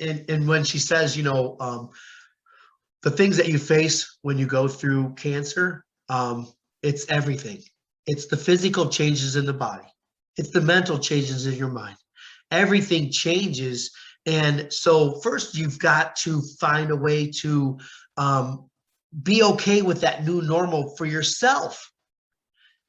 and when she says, the things that you face when you go through cancer, it's everything. It's the physical changes in the body. It's the mental changes in your mind. Everything changes. And so first you've got to find a way to be okay with that new normal for yourself.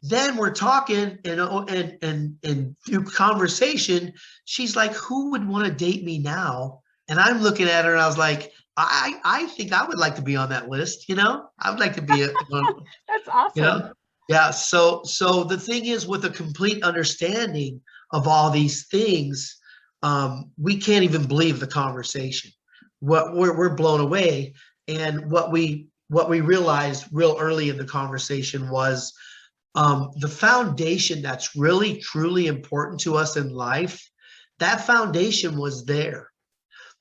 Then we're talking, and through conversation, she's like, who would want to date me now? And I'm looking at her and I was like, I think I would like to be on that list. I would like to be That's awesome. Yeah. So the thing is, with a complete understanding of all these things, we can't even believe the conversation. We're blown away. And what we realized real early in the conversation was the foundation that's really, truly important to us in life. That foundation was there.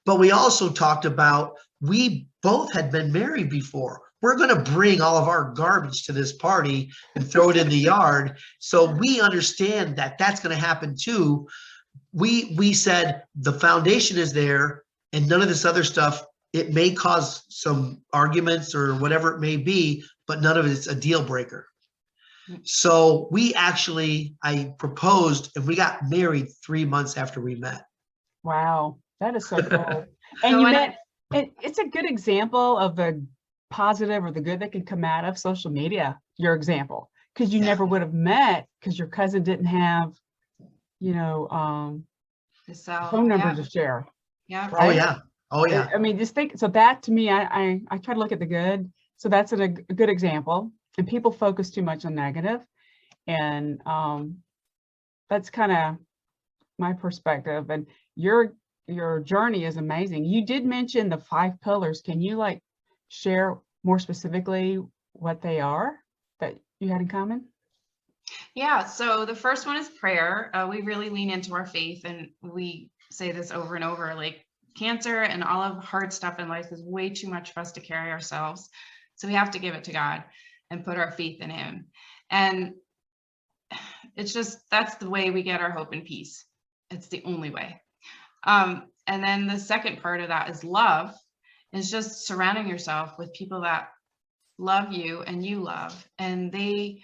But we also talked about, we both had been married before. We're going to bring all of our garbage to this party and throw it in the yard. So we understand that that's going to happen too. We said the foundation is there, and none of this other stuff, it may cause some arguments or whatever it may be, but none of it's a deal breaker. So I proposed, and we got married 3 months after we met. Wow, that is so cool. And it's a good example of the positive or the good that can come out of social media, your example, because you never would have met because your cousin didn't have, phone number to share. Yeah. Right? Oh yeah. I mean, just think, so that to me, I try to look at the good. So that's a good example. And people focus too much on negative. And that's kind of my perspective. And your journey is amazing. You did mention the 5 pillars. Can you share more specifically what they are that you had in common? Yeah, so the first one is prayer. We really lean into our faith, and we say this over and over, like, cancer and all of hard stuff in life is way too much for us to carry ourselves. So we have to give it to God and put our faith in him. And it's just, that's the way we get our hope and peace. It's the only way. And then the second part of that is love. Is just surrounding yourself with people that love you and you love, and they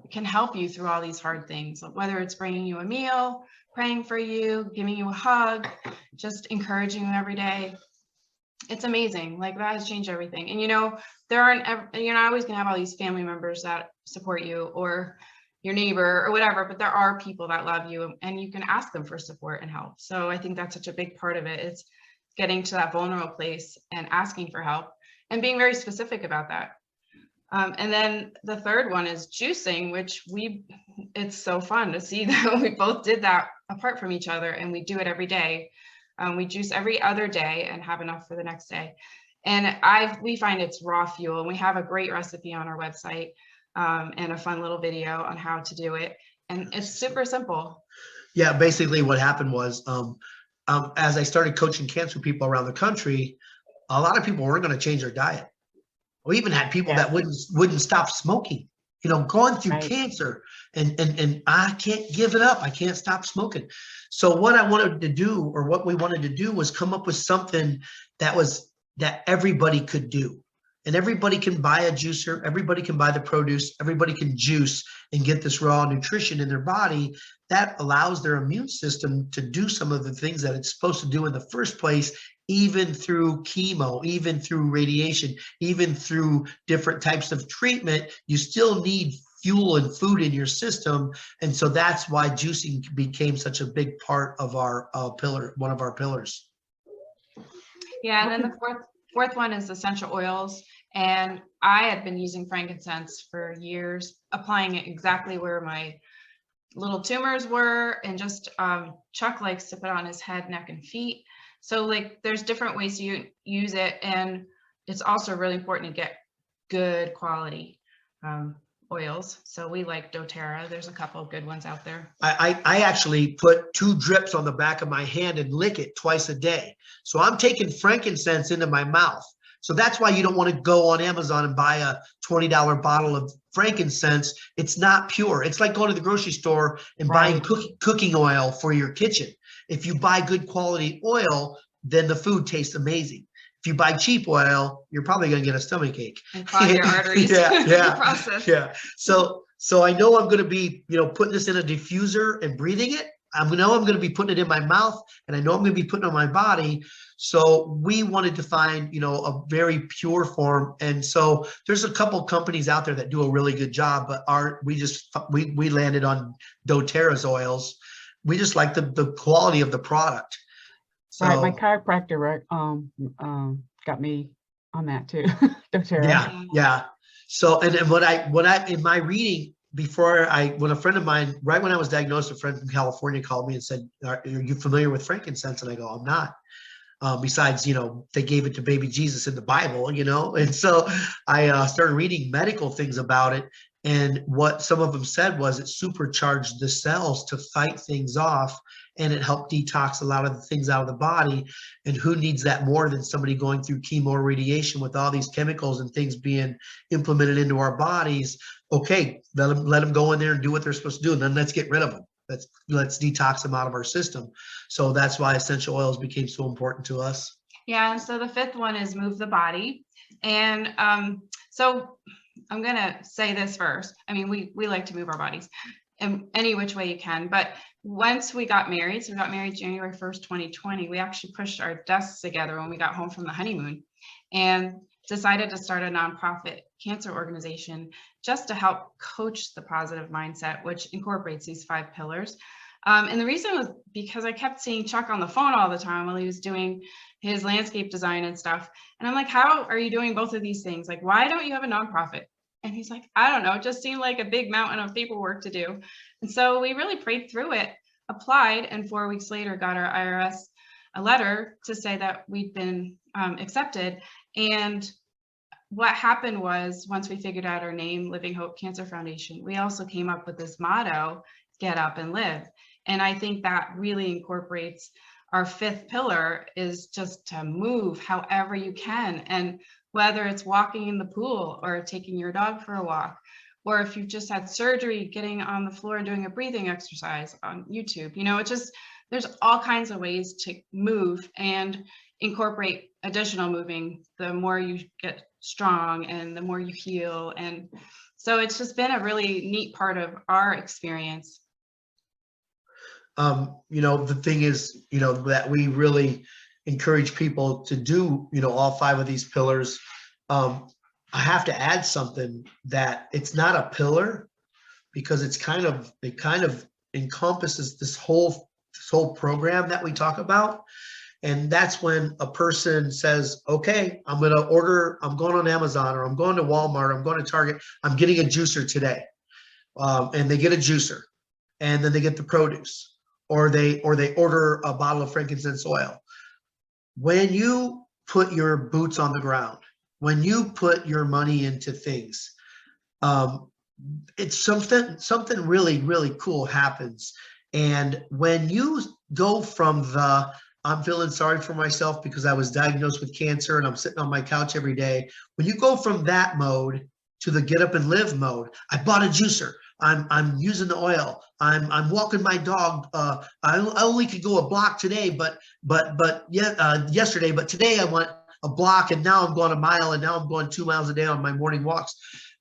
can help you through all these hard things, whether it's bringing you a meal, praying for you, giving you a hug, just encouraging you every day. It's amazing. Like, that has changed everything. And you're not always gonna have all these family members that support you, or your neighbor or whatever, but there are people that love you, and you can ask them for support and help. So I think that's such a big part of it. It's getting to that vulnerable place and asking for help and being very specific about that. And then the third one is juicing, which it's so fun to see that we both did that apart from each other, and we do it every day. We juice every other day and have enough for the next day. And we find it's raw fuel, and we have a great recipe on our website, and a fun little video on how to do it. And it's super simple. Yeah, basically what happened was, as I started coaching cancer people around the country, a lot of people weren't going to change their diet. We even had people that wouldn't stop smoking, going through cancer, and I can't give it up. I can't stop smoking. So what we wanted to do was come up with something that everybody could do. And everybody can buy a juicer, everybody can buy the produce, everybody can juice and get this raw nutrition in their body that allows their immune system to do some of the things that it's supposed to do in the first place, even through chemo, even through radiation, even through different types of treatment. You still need fuel and food in your system. And so that's why juicing became such a big part of our one of our pillars. Yeah, and then the fourth one is essential oils. And I had been using frankincense for years, applying it exactly where my little tumors were, and just Chuck likes to put on his head, neck, and feet. So there's different ways to use it, and it's also really important to get good quality oils. So we like doTERRA. There's a couple of good ones out there. I actually put 2 drips on the back of my hand and lick it twice a day. So I'm taking frankincense into my mouth. So that's why you don't want to go on Amazon and buy a $20 bottle of frankincense. It's not pure. It's like going to the grocery store and buying cooking oil for your kitchen. If you buy good quality oil, then the food tastes amazing. If you buy cheap oil, you're probably going to get a stomach ache. And clog your arteries. Yeah, in the yeah, process. yeah. So I know I'm going to be, putting this in a diffuser and breathing it. I'm going to be putting it in my mouth, and I know I'm going to be putting it on my body. So we wanted to find, a very pure form. And so there's a couple companies out there that do a really good job, but we landed on doTERRA's oils. We just like the quality of the product. So, Right, my chiropractor got me on that too. doTERRA. yeah. So, and what I in my reading when a friend of mine, right when I was diagnosed, a friend from California called me and said, "Are you familiar with frankincense?" And I go, "I'm not." Besides, they gave it to baby Jesus in the Bible, and so I started reading medical things about it. And what some of them said was it supercharged the cells to fight things off, and it helped detox a lot of the things out of the body. And who needs that more than somebody going through chemo or radiation with all these chemicals and things being implemented into our bodies? Okay, let them go in there and do what they're supposed to do, and then let's get rid of them. Let's detox them out of our system. So that's why essential oils became so important to us. Yeah, and so the fifth one is move the body. And so I'm gonna say this first. I mean, we like to move our bodies in any which way you can. But once we got married, so we got married January 1st, 2020, we actually pushed our desks together when we got home from the honeymoon and decided to start a nonprofit cancer organization just to help coach the positive mindset, which incorporates these 5 pillars. And the reason was because I kept seeing Chuck on the phone all the time while he was doing his landscape design and stuff. And I'm like, how are you doing both of these things? Like, why don't you have a nonprofit? And he's like, I don't know, it just seemed like a big mountain of paperwork to do. And so we really prayed through it, applied, and 4 weeks later got our IRS a letter to say that we'd been accepted. And what happened was, once we figured out our name, Living Hope Cancer Foundation, we also came up with this motto, get up and live. And I think that really incorporates our 5th pillar, is just to move however you can. And whether it's walking in the pool or taking your dog for a walk, or if you've just had surgery, getting on the floor and doing a breathing exercise on YouTube, there's all kinds of ways to move and incorporate additional moving. The more you get strong and the more you heal. And so it's just been a really neat part of our experience. The thing is, that we really encourage people to do, all 5 of these pillars. I have to add something, that it's not a pillar, because it kind of encompasses this whole program that we talk about. And that's when a person says, okay, I'm going on Amazon, or I'm going to Walmart, or I'm going to Target, I'm getting a juicer today. And they get a juicer, and then they get the produce, or they order a bottle of frankincense oil. When you put your boots on the ground, when you put your money into things, it's something really, really cool happens. And when you go from I'm feeling sorry for myself because I was diagnosed with cancer and I'm sitting on my couch every day, when you go from that mode to the get up and live mode, I bought a juicer. I'm using the oil. I'm walking my dog. I only could go a block today, yesterday, but today I went a block, and now I'm going a mile, and now I'm going 2 miles a day on my morning walks.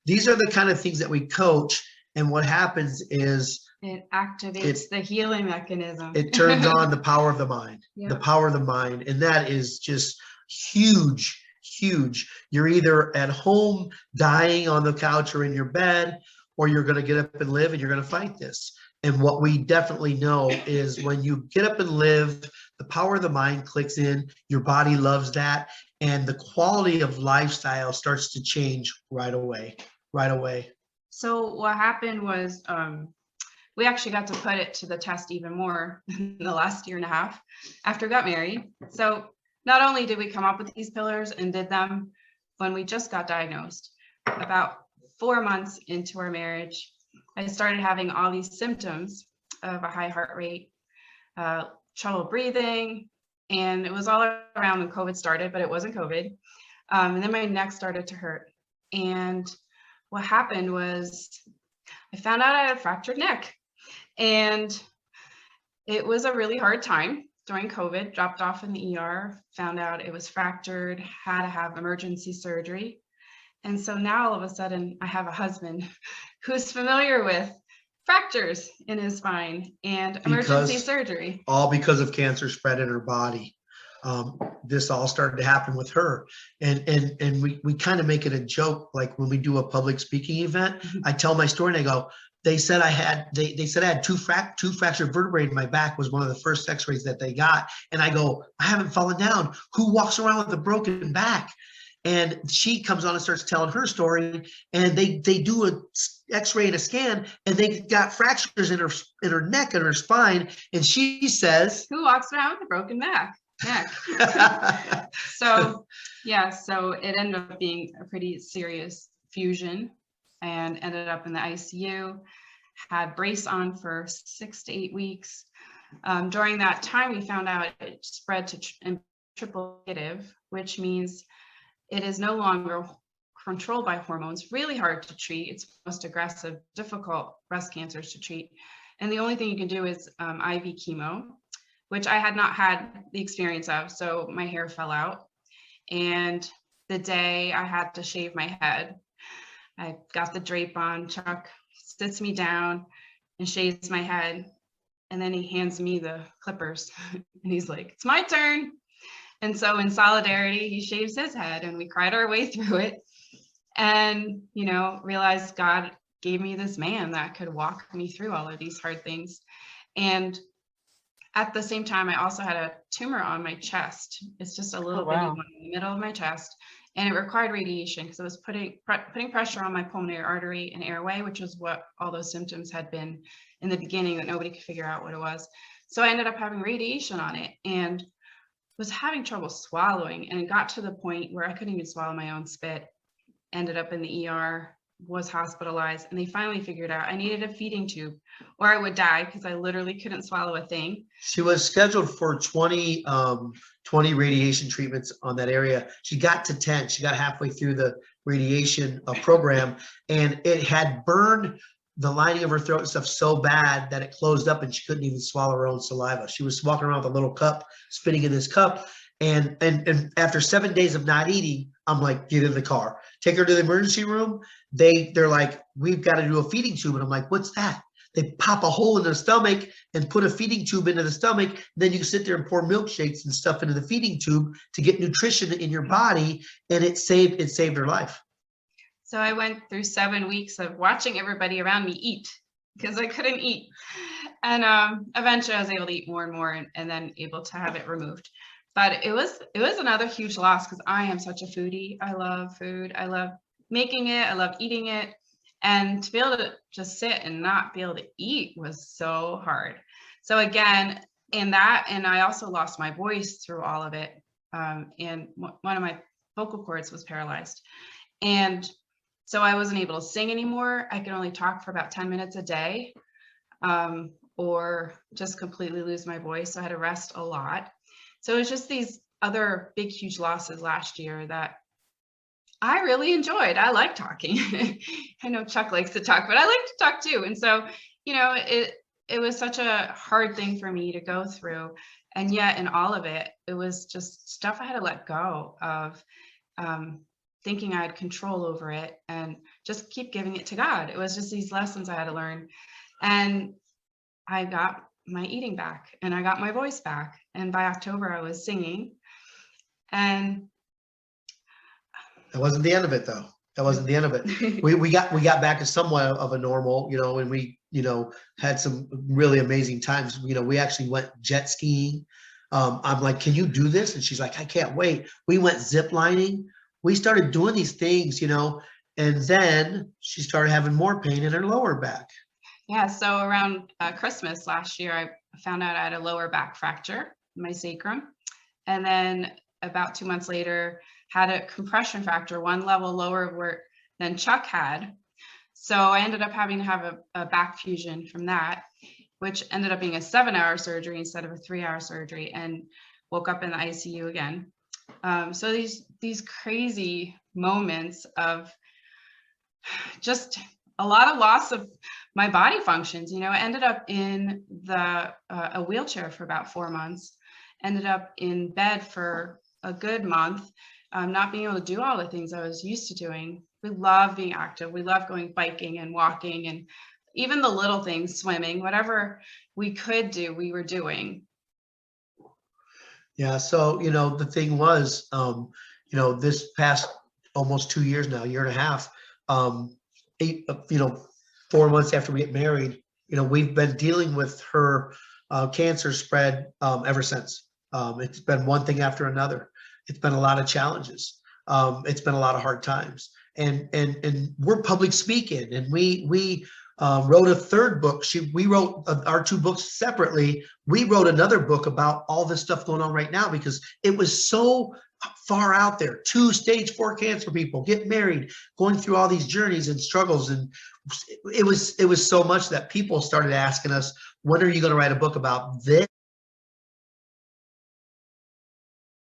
These are the kind of things that we coach. And what happens is it activates the healing mechanism. It turns on the power of the mind, Yep. the power of the mind. And that is just huge, huge. You're either at home dying on the couch or in your bed, or you're going to get up and live, and you're going to fight this. And what we definitely know is when you get up and live, the power of the mind clicks in, your body loves that, and the quality of lifestyle starts to change right away. So what happened was we actually got to put it to the test even more in the last year and a half after we got married. So not only did we come up with these pillars and did them when we just got diagnosed, about 4 months into our marriage, I started having all these symptoms of a high heart rate, trouble breathing, and it was all around when COVID started, but it wasn't COVID. And then my neck started to hurt. And what happened was I found out I had a fractured neck, and it was a really hard time during COVID, dropped off in the ER, found out it was fractured, had to have emergency surgery. And so now all of a sudden I have a husband who's familiar with fractures in his spine and emergency surgery. All because of cancer spread in her body. This all started to happen with her. And we kind of make it a joke, like when we do a public speaking event, I tell my story and I go, they said I had two fractured vertebrae in my back was one of the first x-rays that they got. And I go, I haven't fallen down. Who walks around with a broken back? And she comes on and starts telling her story, and they do a x-ray and a scan, and they got fractures in her neck and her spine. And she says, who walks around with a broken neck? So it ended up being a pretty serious fusion and ended up in the ICU, had brace on for 6 to 8 weeks. During that time, we found out it spread to triple negative, which means it is no longer controlled by hormones, really hard to treat. It's most aggressive, difficult breast cancers to treat. And the only thing you can do is IV chemo, which I had not had the experience of. So my hair fell out. And the day I had to shave my head, I got the drape on. Chuck sits me down and shaves my head. And then he hands me the clippers and he's like, it's my turn. And so in solidarity, he shaves his head and we cried our way through it and, realized God gave me this man that could walk me through all of these hard things. And at the same time, I also had a tumor on my chest. It's just a little bitty one in the middle of my chest. And it required radiation because it was putting pressure on my pulmonary artery and airway, which was what all those symptoms had been in the beginning that nobody could figure out what it was. So I ended up having radiation on it and was having trouble swallowing, and it got to the point where I couldn't even swallow my own spit. Ended up in the ER, was hospitalized, and they finally figured out I needed a feeding tube or I would die because I literally couldn't swallow a thing. She was scheduled for 20 radiation treatments on that area. She got to 10. She got halfway through the radiation program, and it had burned the lining of her throat and stuff so bad that it closed up and she couldn't even swallow her own saliva. She was walking around with a little cup, spitting in this cup. And after 7 days of not eating, I'm like, get in the car, take her to the emergency room. They're like, we've got to do a feeding tube. And I'm like, what's that? They pop a hole in the stomach and put a feeding tube into the stomach. Then you sit there and pour milkshakes and stuff into the feeding tube to get nutrition in your body. And it saved her life. So I went through 7 weeks of watching everybody around me eat because I couldn't eat. And eventually I was able to eat more and more and then able to have it removed. But it was another huge loss because I am such a foodie. I love food. I love making it. I love eating it. And to be able to just sit and not be able to eat was so hard. So again, and I also lost my voice through all of it. And one of my vocal cords was paralyzed. And so I wasn't able to sing anymore. I could only talk for about 10 minutes a day or just completely lose my voice. So I had to rest a lot. So it was just these other big, huge losses last year that I really enjoyed. I like talking. I know Chuck likes to talk, but I like to talk too. And so, it was such a hard thing for me to go through. And yet in all of it, it was just stuff I had to let go of. Thinking I had control over it and just keep giving it to God. It was just these lessons I had to learn. And I got my eating back and I got my voice back. And by October I was singing. And that wasn't the end of it though. That wasn't the end of it. We got back to somewhat of a normal, and we, had some really amazing times. We actually went jet skiing. I'm like, can you do this? And she's like, I can't wait. We went zip lining. We started doing these things, and then she started having more pain in her lower back. Yeah. So around Christmas last year, I found out I had a lower back fracture in my sacrum. And then about 2 months later, had a compression fracture, one level lower than Chuck had. So I ended up having to have a back fusion from that, which ended up being a 7-hour surgery instead of a 3-hour surgery, and woke up in the ICU again. So these crazy moments of just a lot of loss of my body functions. I ended up in a wheelchair for about 4 months, ended up in bed for a good month, not being able to do all the things I was used to doing. We love being active. We love going biking and walking, and even the little things, swimming, whatever we could do, we were doing. Yeah. So, the thing was, this past almost 2 years now, year and a half, 4 months after we get married, we've been dealing with her cancer spread ever since. It's been one thing after another. It's been a lot of challenges. It's been a lot of hard times, and we're public speaking, and we wrote a third book. We wrote our two books separately. We wrote another book about all this stuff going on right now because it was so far out there. 2 stage 4 cancer people get married, going through all these journeys and struggles, and it was so much that people started asking us, when are you going to write a book about this?